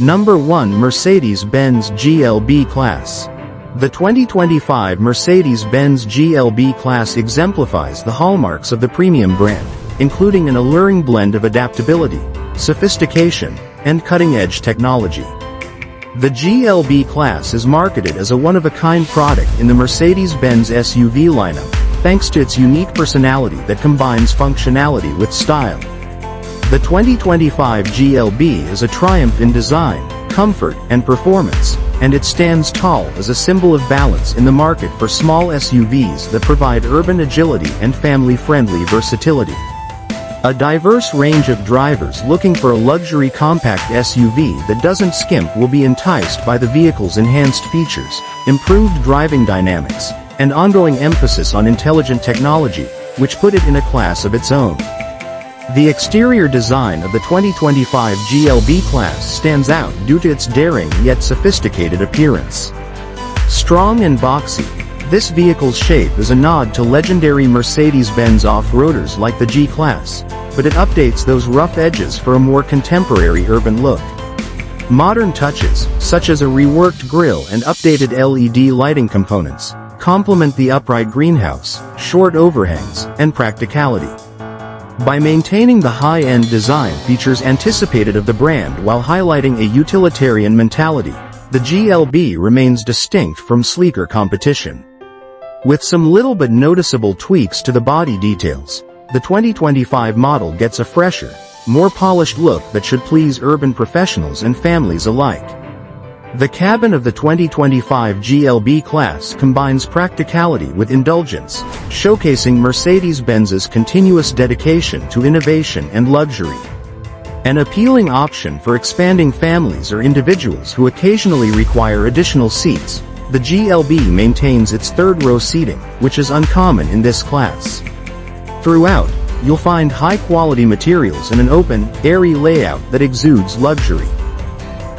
Number 1. Mercedes-Benz GLB Class. The 2025 Mercedes-Benz GLB Class exemplifies the hallmarks of the premium brand, including an alluring blend of adaptability, sophistication, and cutting-edge technology. The GLB Class is marketed as a one-of-a-kind product in the Mercedes-Benz SUV lineup, thanks to its unique personality that combines functionality with style. The 2025 GLB is a triumph in design, comfort, and performance, and it stands tall as a symbol of balance in the market for small SUVs that provide urban agility and family-friendly versatility. A diverse range of drivers looking for a luxury compact SUV that doesn't skimp will be enticed by the vehicle's enhanced features, improved driving dynamics, and ongoing emphasis on intelligent technology, which put it in a class of its own. The exterior design of the 2025 GLB Class stands out due to its daring yet sophisticated appearance. Strong and boxy, this vehicle's shape is a nod to legendary Mercedes-Benz off-roaders like the G-Class, but it updates those rough edges for a more contemporary urban look. Modern touches, such as a reworked grille and updated LED lighting components, complement the upright greenhouse, short overhangs, and practicality. By maintaining the high-end design features anticipated of the brand while highlighting a utilitarian mentality, the GLB remains distinct from sleeker competition. With some little but noticeable tweaks to the body details, the 2025 model gets a fresher, more polished look that should please urban professionals and families alike. The cabin of the 2025 GLB Class combines practicality with indulgence, showcasing Mercedes-Benz's continuous dedication to innovation and luxury. An appealing option for expanding families or individuals who occasionally require additional seats, the GLB maintains its third-row seating, which is uncommon in this class. Throughout, you'll find high-quality materials and an open, airy layout that exudes luxury.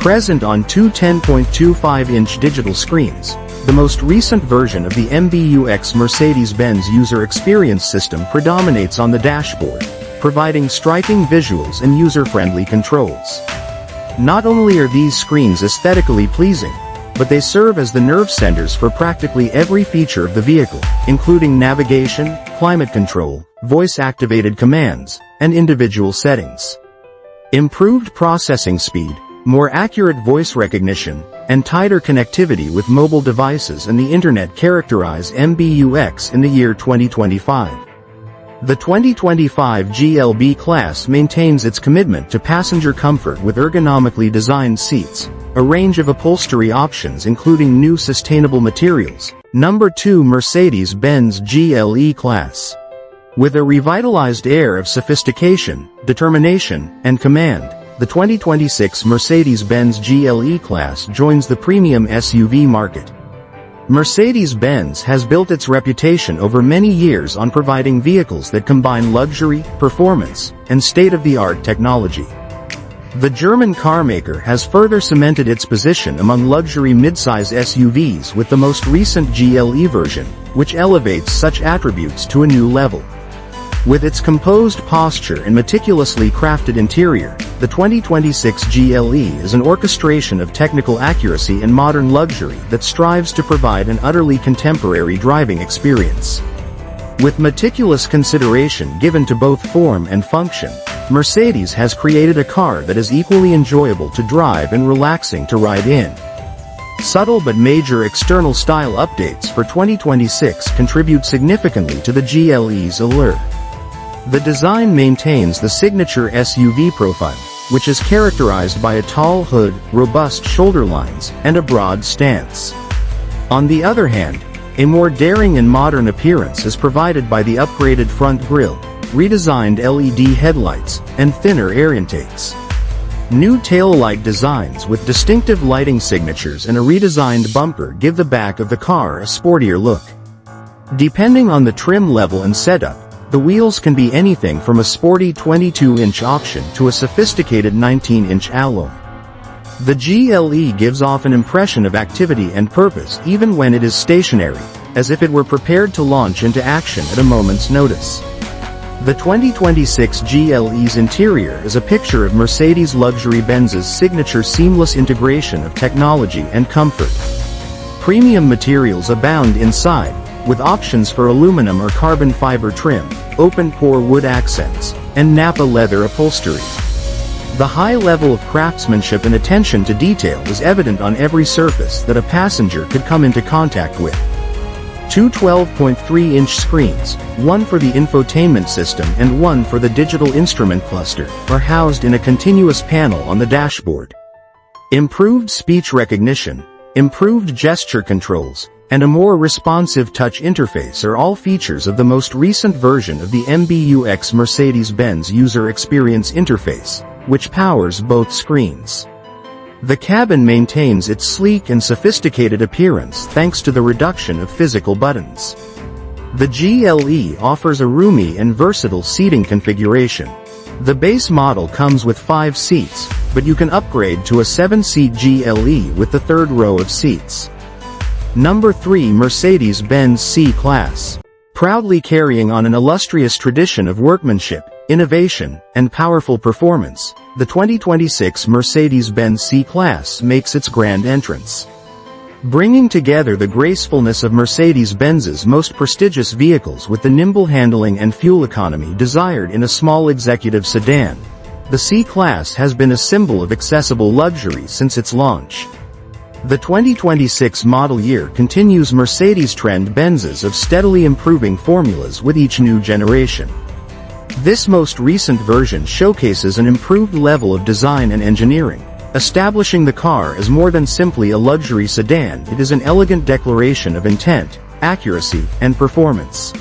Present on two 10.25-inch digital screens, the most recent version of the MBUX Mercedes-Benz User Experience System predominates on the dashboard, providing striking visuals and user-friendly controls. Not only are these screens aesthetically pleasing, but they serve as the nerve centers for practically every feature of the vehicle, including navigation, climate control, voice-activated commands, and individual settings. Improved processing speed, more accurate voice recognition, and tighter connectivity with mobile devices and the internet characterize MBUX in the year 2025. The 2025 GLB Class maintains its commitment to passenger comfort with ergonomically designed seats, a range of upholstery options including new sustainable materials. Number 2. Mercedes-Benz GLE Class. With a revitalized air of sophistication, determination, and command, the 2026 Mercedes-Benz GLE Class joins the premium SUV market. Mercedes-Benz has built its reputation over many years on providing vehicles that combine luxury, performance, and state-of-the-art technology. The German carmaker has further cemented its position among luxury midsize SUVs with the most recent GLE version, which elevates such attributes to a new level. With its composed posture and meticulously crafted interior, the 2026 GLE is an orchestration of technical accuracy and modern luxury that strives to provide an utterly contemporary driving experience. With meticulous consideration given to both form and function, Mercedes has created a car that is equally enjoyable to drive and relaxing to ride in. Subtle but major external style updates for 2026 contribute significantly to the GLE's allure. The design maintains the signature SUV profile, which is characterized by a tall hood, robust shoulder lines, and a broad stance. On the other hand, a more daring and modern appearance is provided by the upgraded front grille, redesigned LED headlights, and thinner air intakes. New taillight designs with distinctive lighting signatures and a redesigned bumper give the back of the car a sportier look. Depending on the trim level and setup, the wheels can be anything from a sporty 22-inch option to a sophisticated 19-inch alloy. The GLE gives off an impression of activity and purpose even when it is stationary, as if it were prepared to launch into action at a moment's notice. The 2026 GLE's interior is a picture of Mercedes-Benz's signature seamless integration of technology and comfort. Premium materials abound inside, with options for aluminum or carbon fiber trim, open-pore wood accents, and Napa leather upholstery. The high level of craftsmanship and attention to detail is evident on every surface that a passenger could come into contact with. Two 12.3-inch screens, one for the infotainment system and one for the digital instrument cluster, are housed in a continuous panel on the dashboard. Improved speech recognition, improved gesture controls, and a more responsive touch interface are all features of the most recent version of the MBUX Mercedes-Benz User Experience Interface, which powers both screens. The cabin maintains its sleek and sophisticated appearance thanks to the reduction of physical buttons. The GLE offers a roomy and versatile seating configuration. The base model comes with 5 seats, but you can upgrade to a 7-seat GLE with the third row of seats. Number 3. Mercedes-Benz C-Class. Proudly carrying on an illustrious tradition of workmanship, innovation, and powerful performance, the 2026 Mercedes-Benz C-Class makes its grand entrance. Bringing together the gracefulness of Mercedes-Benz's most prestigious vehicles with the nimble handling and fuel economy desired in a small executive sedan, the C-Class has been a symbol of accessible luxury since its launch. The 2026 model year continues Mercedes-Benz's of steadily improving formulas with each new generation. This most recent version showcases an improved level of design and engineering, establishing the car as more than simply a luxury sedan. It is an elegant declaration of intent, accuracy, and performance.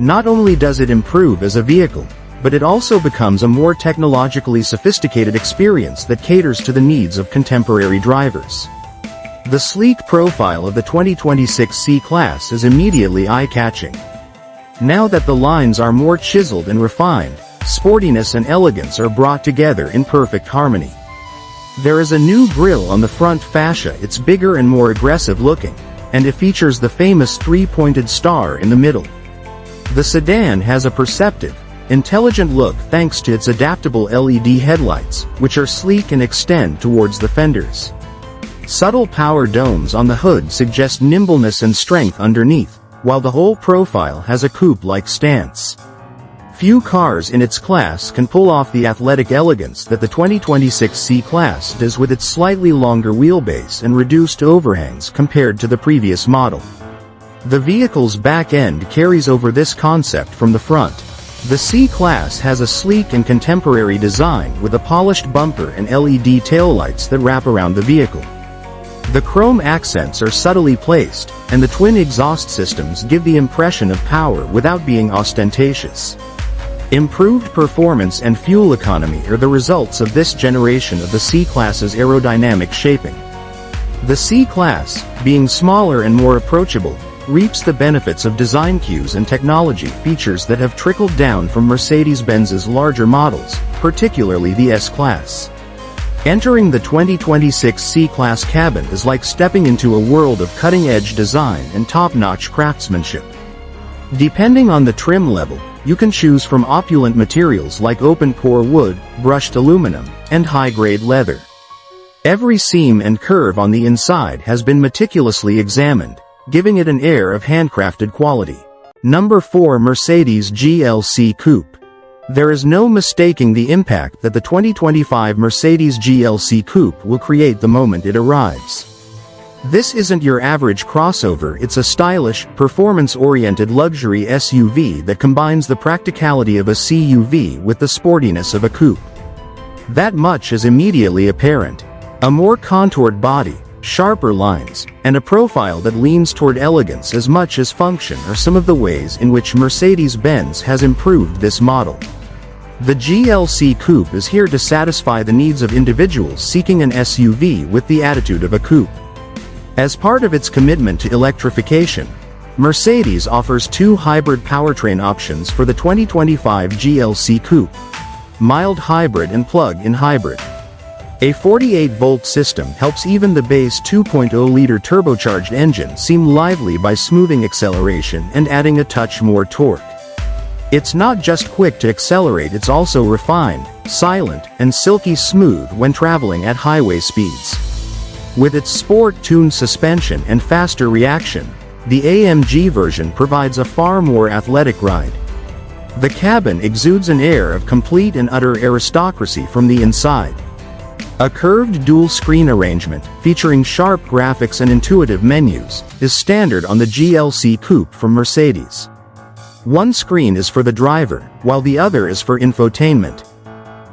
Not only does it improve as a vehicle, but it also becomes a more technologically sophisticated experience that caters to the needs of contemporary drivers. The sleek profile of the 2026 C-Class is immediately eye-catching. Now that the lines are more chiseled and refined, sportiness and elegance are brought together in perfect harmony. There is a new grille on the front fascia. It's bigger and more aggressive looking, and it features the famous 3-pointed star in the middle. The sedan has a perceptive, intelligent look thanks to its adaptable LED headlights, which are sleek and extend towards the fenders. Subtle power domes on the hood suggest nimbleness and strength underneath, while the whole profile has a coupe-like stance. Few cars in its class can pull off the athletic elegance that the 2026 C-Class does with its slightly longer wheelbase and reduced overhangs compared to the previous model. The vehicle's back end carries over this concept from the front. The C-Class has a sleek and contemporary design with a polished bumper and LED taillights that wrap around the vehicle. The chrome accents are subtly placed, and the twin exhaust systems give the impression of power without being ostentatious. Improved performance and fuel economy are the results of this generation of the C-Class's aerodynamic shaping. The C-Class, being smaller and more approachable, reaps the benefits of design cues and technology features that have trickled down from Mercedes-Benz's larger models, particularly the S-Class. Entering the 2026 C-Class cabin is like stepping into a world of cutting-edge design and top-notch craftsmanship. Depending on the trim level, you can choose from opulent materials like open-pore wood, brushed aluminum, and high-grade leather. Every seam and curve on the inside has been meticulously examined, giving it an air of handcrafted quality. Number 4. Mercedes GLC Coupe. There is no mistaking the impact that the 2025 Mercedes GLC Coupe will create the moment it arrives. This isn't your average crossover, it's a stylish, performance-oriented luxury SUV that combines the practicality of a CUV with the sportiness of a coupe. That much is immediately apparent. A more contoured body, sharper lines, and a profile that leans toward elegance as much as function are some of the ways in which Mercedes-Benz has improved this model. The GLC Coupe is here to satisfy the needs of individuals seeking an SUV with the attitude of a coupe. As part of its commitment to electrification, Mercedes offers 2 hybrid powertrain options for the 2025 GLC Coupe: mild hybrid and plug-in hybrid. A 48-volt system helps even the base 2.0-liter turbocharged engine seem lively by smoothing acceleration and adding a touch more torque. It's not just quick to accelerate, it's also refined, silent, and silky smooth when traveling at highway speeds. With its sport-tuned suspension and faster reaction, the AMG version provides a far more athletic ride. The cabin exudes an air of complete and utter aristocracy from the inside. A curved dual-screen arrangement, featuring sharp graphics and intuitive menus, is standard on the GLC Coupe from Mercedes. One screen is for the driver, while the other is for infotainment.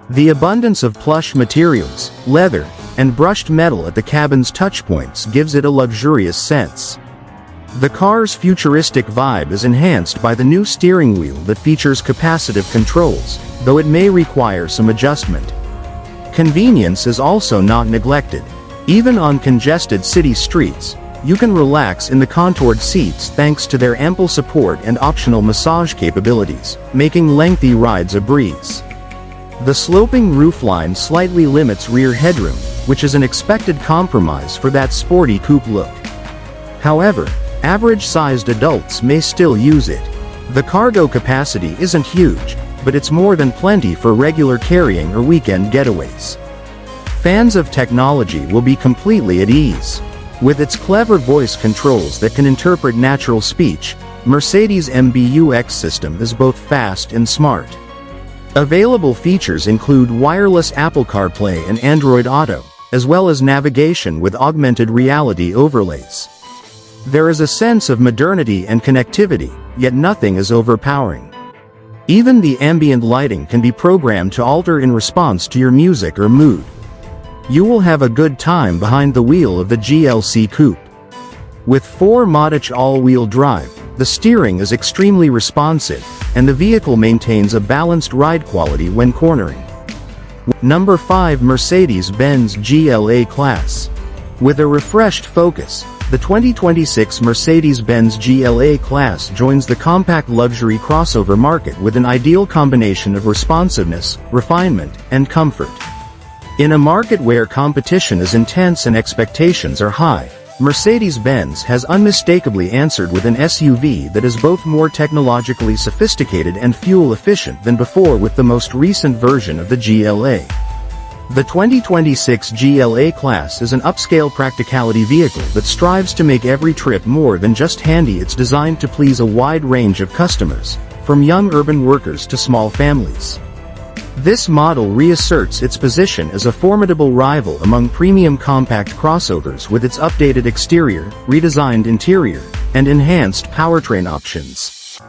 The abundance of plush materials, leather, and brushed metal at the cabin's touchpoints gives it a luxurious sense. The car's futuristic vibe is enhanced by the new steering wheel that features capacitive controls, though it may require some adjustment. Convenience is also not neglected. Even on congested city streets, you can relax in the contoured seats thanks to their ample support and optional massage capabilities, making lengthy rides a breeze. The sloping roofline slightly limits rear headroom, which is an expected compromise for that sporty coupe look. However, average-sized adults may still use it. The cargo capacity isn't huge, but it's more than plenty for regular carrying or weekend getaways. Fans of technology will be completely at ease. With its clever voice controls that can interpret natural speech, Mercedes' MBUX system is both fast and smart. Available features include wireless Apple CarPlay and Android Auto, as well as navigation with augmented reality overlays. There is a sense of modernity and connectivity, yet nothing is overpowering. Even the ambient lighting can be programmed to alter in response to your music or mood. You will have a good time behind the wheel of the GLC Coupe. With 4MODIC all-wheel drive, the steering is extremely responsive, and the vehicle maintains a balanced ride quality when cornering. Number 5. Mercedes-Benz GLA Class. With a refreshed focus, the 2026 Mercedes-Benz GLA Class joins the compact luxury crossover market with an ideal combination of responsiveness, refinement, and comfort. In a market where competition is intense and expectations are high, Mercedes-Benz has unmistakably answered with an SUV that is both more technologically sophisticated and fuel-efficient than before with the most recent version of the GLA. The 2026 GLA Class is an upscale practicality vehicle that strives to make every trip more than just handy. It's designed to please a wide range of customers, from young urban workers to small families. This model reasserts its position as a formidable rival among premium compact crossovers with its updated exterior, redesigned interior, and enhanced powertrain options.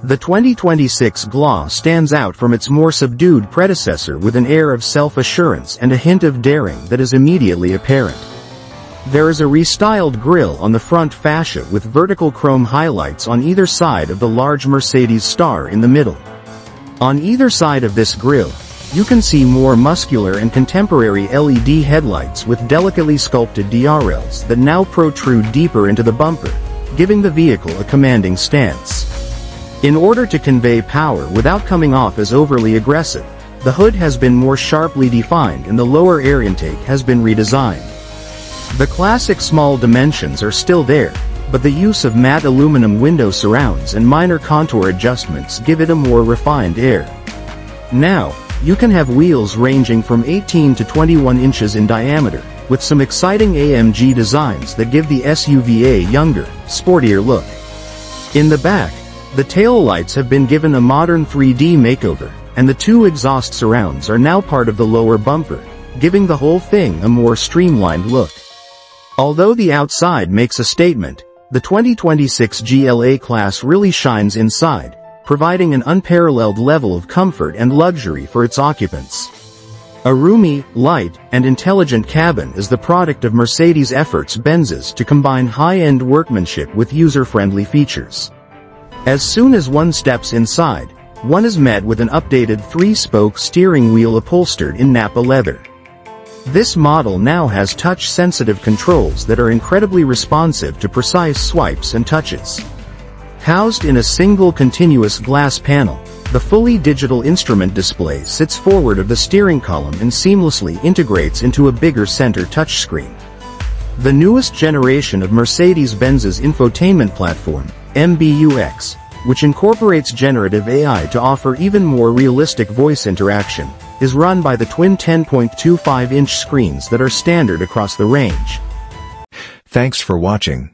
The 2026 GLA stands out from its more subdued predecessor with an air of self-assurance and a hint of daring that is immediately apparent. There is a restyled grille on the front fascia with vertical chrome highlights on either side of the large Mercedes star in the middle. On either side of this grille, you can see more muscular and contemporary LED headlights with delicately sculpted DRLs that now protrude deeper into the bumper, giving the vehicle a commanding stance. In order to convey power without coming off as overly aggressive, the hood has been more sharply defined and the lower air intake has been redesigned. The classic small dimensions are still there, but the use of matte aluminum window surrounds and minor contour adjustments give it a more refined air. Now, you can have wheels ranging from 18 to 21 inches in diameter, with some exciting AMG designs that give the SUV a younger, sportier look. In the back, the taillights have been given a modern 3D makeover, and the two exhaust surrounds are now part of the lower bumper, giving the whole thing a more streamlined look. Although the outside makes a statement, the 2026 GLA Class really shines inside, providing an unparalleled level of comfort and luxury for its occupants. A roomy, light, and intelligent cabin is the product of Mercedes' efforts to combine high-end workmanship with user-friendly features. As soon as one steps inside, one is met with an updated 3-spoke steering wheel upholstered in Napa leather. This model now has touch-sensitive controls that are incredibly responsive to precise swipes and touches. Housed in a single continuous glass panel, the fully digital instrument display sits forward of the steering column and seamlessly integrates into a bigger center touchscreen. The newest generation of Mercedes-Benz's infotainment platform, MBUX, which incorporates generative AI to offer even more realistic voice interaction, is run by the twin 10.25-inch screens that are standard across the range. Thanks for watching.